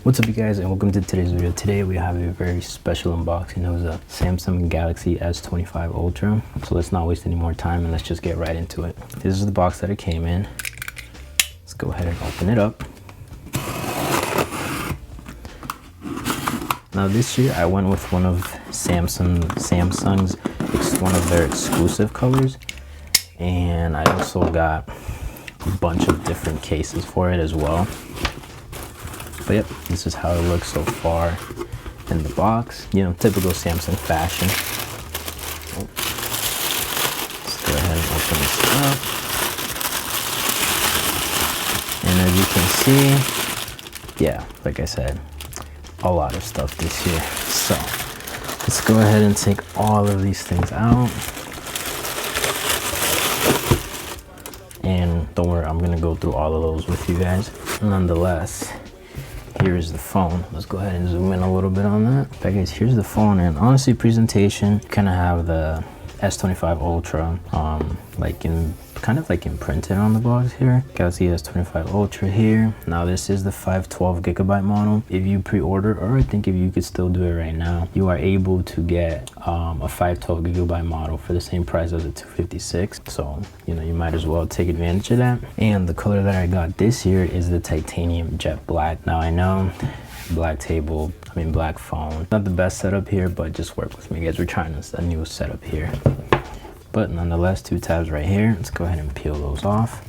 What's up you guys, and welcome to today's video. Today we have a very special unboxing. It was a Samsung Galaxy S25 Ultra. So let's not waste any more time and let's just get right into it. This is the box that it came in. Let's go ahead and open it up. Now this year I went with one of Samsung's one of their exclusive colors, and I also got a bunch of different cases for it as well. But yep, this is how it looks so far in the box. You know, typical Samsung fashion. Let's go ahead and open this up. And as you can see, yeah, like I said, a lot of stuff this year. So let's go ahead and take all of these things out. And don't worry, I'm gonna go through all of those with you guys. Nonetheless, here's the phone. Let's go ahead and zoom in a little bit on that. Okay guys, here's the phone, and honestly, presentation, kind of have the S25 Ultra, kind of imprinted on the box here. Galaxy S25 Ultra here. Now this is the 512GB model. If you pre-order, or I think if you could still do it right now, you are able to get a 512GB model for the same price as a 256. So, you know, you might as well take advantage of that. And the color that I got this year is the titanium jet black. Now I know black phone, not the best setup here, but just work with me guys. We're trying a new setup here. But nonetheless, two tabs right here. Let's go ahead and peel those off.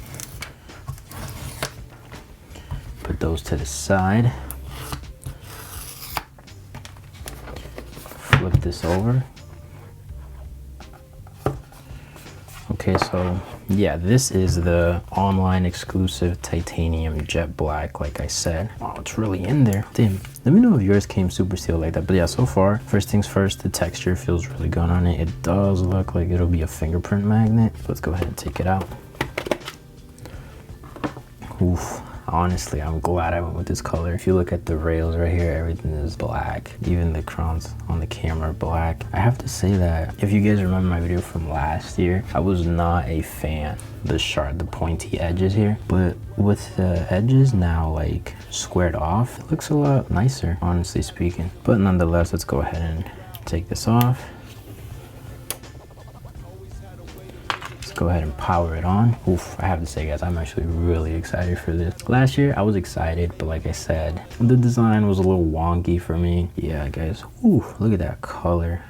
Put those to the side. Flip this over. Okay, so yeah, this is the online exclusive titanium jet black, like I said. Oh, it's really in there. Damn, let me know if yours came super sealed like that. But yeah, so far, first things first, the texture feels really good on it. It does look like it'll be a fingerprint magnet. Let's go ahead and take it out. Oof. Honestly, I'm glad I went with this color. If you look at the rails right here, everything is black. Even the crowns on the camera are black. I have to say that if you guys remember my video from last year, I was not a fan of the pointy edges here. But with the edges now like squared off, it looks a lot nicer, honestly speaking. But nonetheless, let's go ahead and take this off. Go ahead and power it on. Oof, I have to say guys, I'm actually really excited for this. Last year I was excited, but like I said, the design was a little wonky for me. Yeah guys, ooh, look at that color,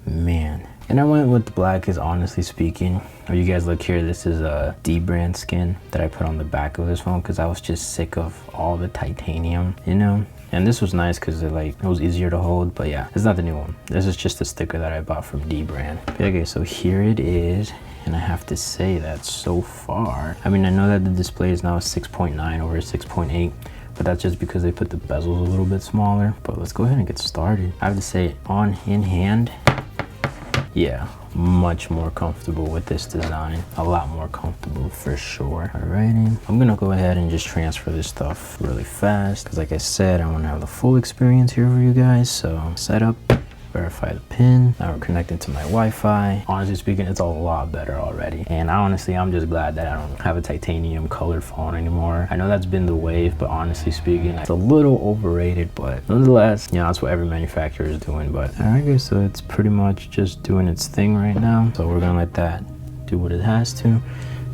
man. And I went with the black because honestly speaking, if you guys look here, this is a D brand skin that I put on the back of this phone because I was just sick of all the titanium, you know. And this was nice because it was easier to hold. But yeah, it's not the new one. This is just a sticker that I bought from D brand. Okay, so here it is. And I have to say that so far, I mean, I know that the display is now a 6.9 over 6.8, but that's just because they put the bezels a little bit smaller. But let's go ahead and get started. I have to say, in hand, yeah, much more comfortable with this design. A lot more comfortable for sure. Alrighty, I'm gonna go ahead and just transfer this stuff really fast because like I said, I want to have the full experience here for you guys. So setup, verify the pin. Now we're connected to my Wi-Fi. Honestly speaking, it's a lot better already. And honestly, I'm just glad that I don't have a titanium colored phone anymore. I know that's been the wave, but honestly speaking, it's a little overrated, but nonetheless, you know, that's what every manufacturer is doing. But all right guys, so it's pretty much just doing its thing right now. So we're gonna let that do what it has to.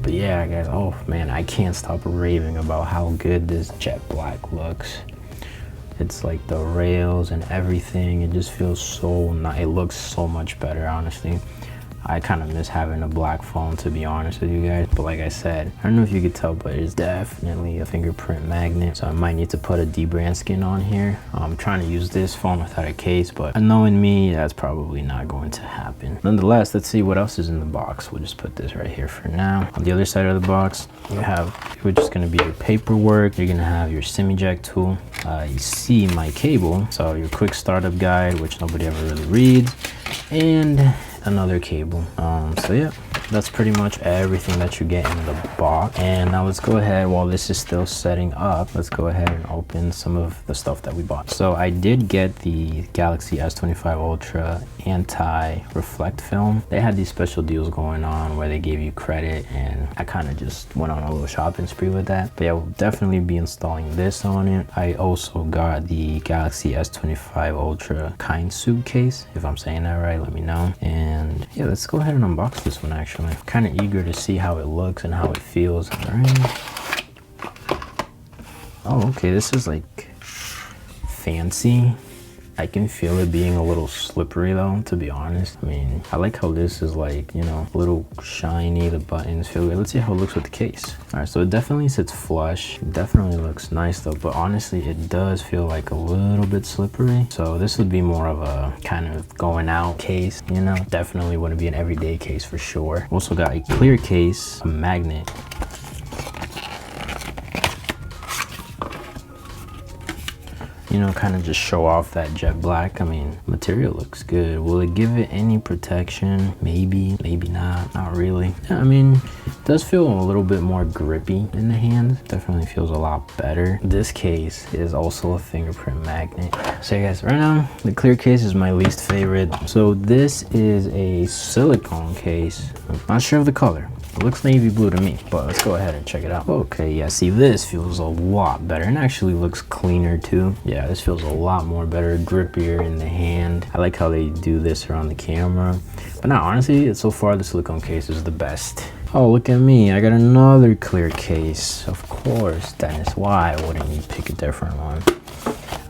But yeah guys, oh man, I can't stop raving about how good this jet black looks. It's like the rails and everything, it just feels so nice. It looks so much better, honestly. I kind of miss having a black phone, to be honest with you guys. But like I said, I don't know if you could tell, but it's definitely a fingerprint magnet. So I might need to put a D brand skin on here. I'm trying to use this phone without a case, but knowing me, that's probably not going to happen. Nonetheless, let's see what else is in the box. We'll just put this right here for now. On the other side of the box, you're just gonna be your paperwork. You're gonna have your SIM eject tool. You see my cable, so your quick startup guide, which nobody ever really reads, and another cable. So yeah, that's pretty much everything that you get in the box. And now let's go ahead, while this is still setting up, let's go ahead and open some of the stuff that we bought. So I did get the Galaxy S25 Ultra anti-reflect film. They had these special deals going on where they gave you credit, and I kind of just went on a little shopping spree with that. But yeah, we'll definitely be installing this on it. I also got the Galaxy S25 Ultra kind suitcase. If I'm saying that right, let me know. And yeah, let's go ahead and unbox this one. Actually, I'm kind of eager to see how it looks and how it feels. All right. Oh, okay, this is like fancy. I can feel it being a little slippery though, to be honest. I mean, I like how this is like, you know, a little shiny, the buttons feel good. Let's see how it looks with the case. All right, so it definitely sits flush. It definitely looks nice though, but honestly, it does feel like a little bit slippery. So this would be more of a kind of going out case, you know? Definitely wouldn't be an everyday case for sure. Also got a clear case, a magnet. You know, kind of just show off that jet black. I mean, material looks good. Will it give it any protection? Maybe, maybe not really. Yeah, I mean, it does feel a little bit more grippy in the hand. Definitely feels a lot better. This case is also a fingerprint magnet. So yeah, guys, right now, the clear case is my least favorite. So this is a silicone case. I'm not sure of the color. It looks navy blue to me, but let's go ahead and check it out. Okay, yeah, see, this feels a lot better and actually looks cleaner too. Yeah, this feels a lot more better, grippier in the hand. I like how they do this around the camera. But now, honestly, so far the silicone case is the best. Oh, look at me, I got another clear case. Of course, Dennis, why wouldn't you pick a different one?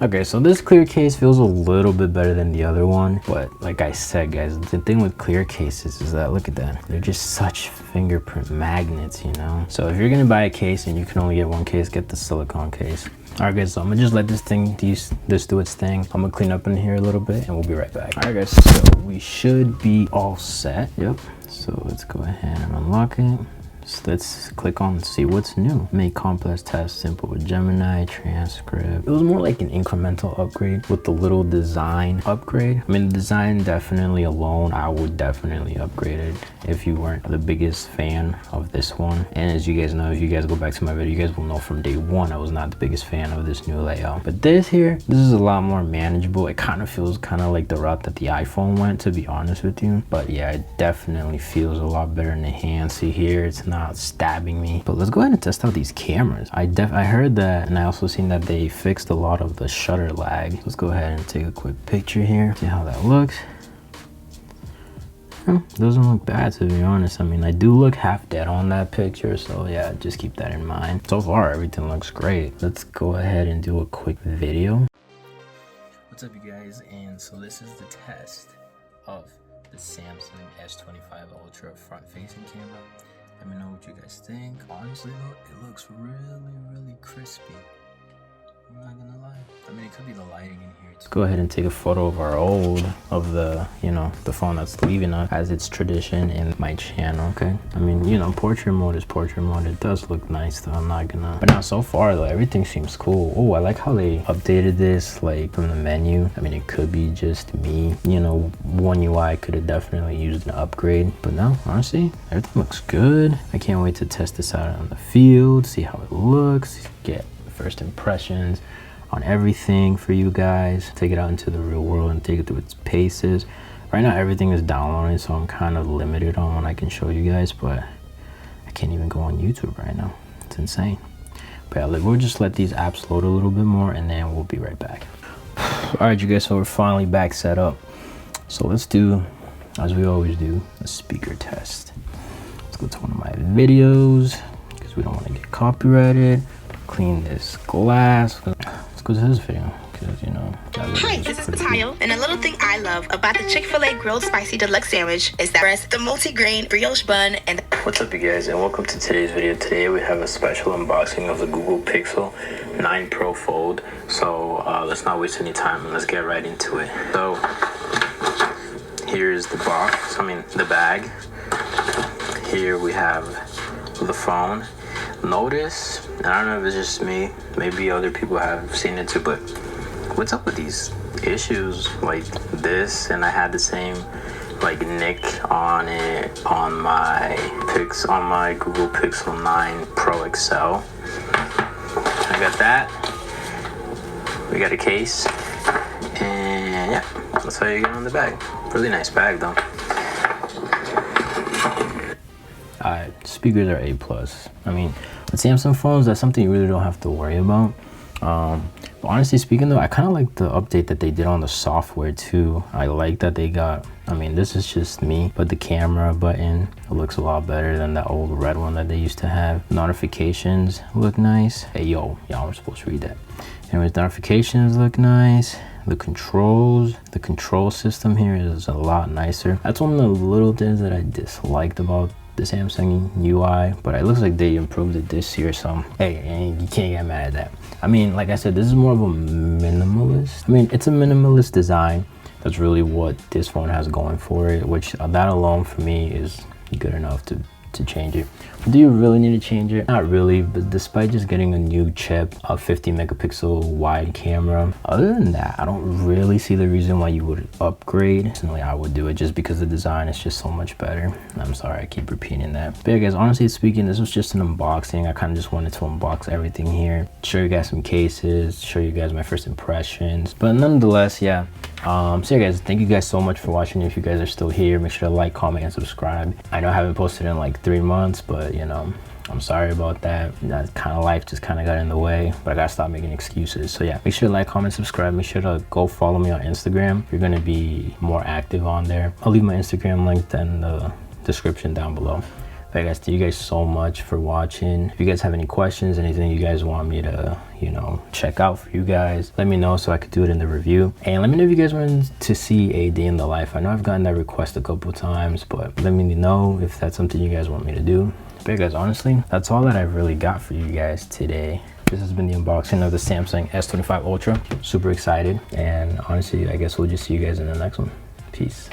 Okay, so this clear case feels a little bit better than the other one, but like I said, guys, the thing with clear cases is that, look at that, they're just such fingerprint magnets, you know? So if you're gonna buy a case and you can only get one case, get the silicone case. All right, guys, so I'm gonna just let this do its thing. I'm gonna clean up in here a little bit and we'll be right back. All right, guys, so we should be all set. Yep, so let's go ahead and unlock it. So let's click on see what's new. Make complex tasks simple with Gemini transcript. It was more like an incremental upgrade with the little design upgrade. I mean, the design definitely alone, I would definitely upgrade it if you weren't the biggest fan of this one. And as you guys know, if you guys go back to my video, you guys will know from day one I was not the biggest fan of this new layout. But this is a lot more manageable. It kind of feels kind of like the route that the iPhone went, to be honest with you. But yeah, it definitely feels a lot better in the hand. See here, it's not stabbing me. But let's go ahead and test out these cameras. I heard that, and I also seen that they fixed a lot of the shutter lag. Let's go ahead and take a quick picture here, see how that looks. Doesn't look bad, to be honest. I mean, I do look half dead on that picture, so yeah, just keep that in mind. So far, everything looks great. Let's go ahead and do a quick video. What's up, you guys? And so this is the test of the Samsung S25 Ultra front-facing camera. Let me know what you guys think. Honestly though, it looks really crispy. I'm not gonna lie. I mean, it could be the lighting in here. Let's go ahead and take a photo of our the, you know, the phone that's leaving us, as it's tradition in my channel, okay? I mean, you know, portrait mode is portrait mode. It does look nice though, I'm not gonna. But now so far though, everything seems cool. Oh, I like how they updated this, like from the menu. I mean, it could be just me. You know, One UI could have definitely used an upgrade. But no, honestly, everything looks good. I can't wait to test this out on the field, see how it looks, get first impressions on everything for you guys, take it out into the real world and take it through its paces. Right now everything is downloading, so I'm kind of limited on what I can show you guys, but I can't even go on YouTube right now. It's insane. But yeah, we'll just let these apps load a little bit more and then we'll be right back. All right, you guys, so we're finally back set up. So let's do, as we always do, a speaker test. Let's go to one of my videos because we don't want to get copyrighted. Clean this glass. Let's go to this video because, you know. Hi, this is Mateo, and a little thing I love about the Chick-fil-A Grilled Spicy Deluxe Sandwich is that the multi-grain brioche bun and What's up, you guys, and welcome to today's video. Today we have a special unboxing of the Google Pixel 9 Pro Fold. So let's not waste any time and let's get right into it. So here's the box, the bag. Here we have the phone. Notice, and I don't know if it's just me, maybe other people have seen it too, but what's up with these issues like this? And I had the same like nick on it on my graphics on my Google Pixel 9 Pro XL. I got that. We got a case. And yeah, that's how you get on the bag. Really nice bag though. Alright, speakers are A+. I mean, with Samsung phones, that's something you really don't have to worry about. But honestly speaking though, I kind of like the update that they did on the software too. I like that they got, I mean, this is just me, but the camera button, it looks a lot better than that old red one that they used to have. Notifications look nice. Hey yo, y'all were supposed to read that. Anyways, notifications look nice. The control system here is a lot nicer. That's one of the little things that I disliked about the Samsung UI, but it looks like they improved it this year, so hey, you can't get mad at that. I mean, like I said, this is more of a minimalist. I mean, it's a minimalist design. That's really what this phone has going for it, which that alone for me is good enough to change it. Do you really need to change it? Not really, but despite just getting a new chip, a 50 megapixel wide camera, other than that, I don't really see the reason why you would upgrade. Personally, I would do it just because the design is just so much better. I'm sorry, I keep repeating that. But yeah, guys, honestly speaking, this was just an unboxing. I kind of just wanted to unbox everything here, show you guys some cases, show you guys my first impressions. But nonetheless, yeah. So yeah, guys, thank you guys so much for watching. If you guys are still here, make sure to like, comment, and subscribe. I know I haven't posted in like 3 months, but you know, I'm sorry about that. That kind of life just kind of got in the way, but I gotta stop making excuses. So yeah, make sure to like, comment, subscribe. Make sure to go follow me on Instagram. You're gonna be more active on there. I'll leave my Instagram link in the description down below. But guys, thank you guys so much for watching. If you guys have any questions, anything you guys want me to, you know, check out for you guys, let me know so I could do it in the review. And let me know if you guys want to see a day in the life. I know I've gotten that request a couple times, but let me know if that's something you guys want me to do. But guys, honestly, that's all that I've really got for you guys today. This has been the unboxing of the Samsung S25 Ultra. Super excited. And honestly, I guess we'll just see you guys in the next one. Peace.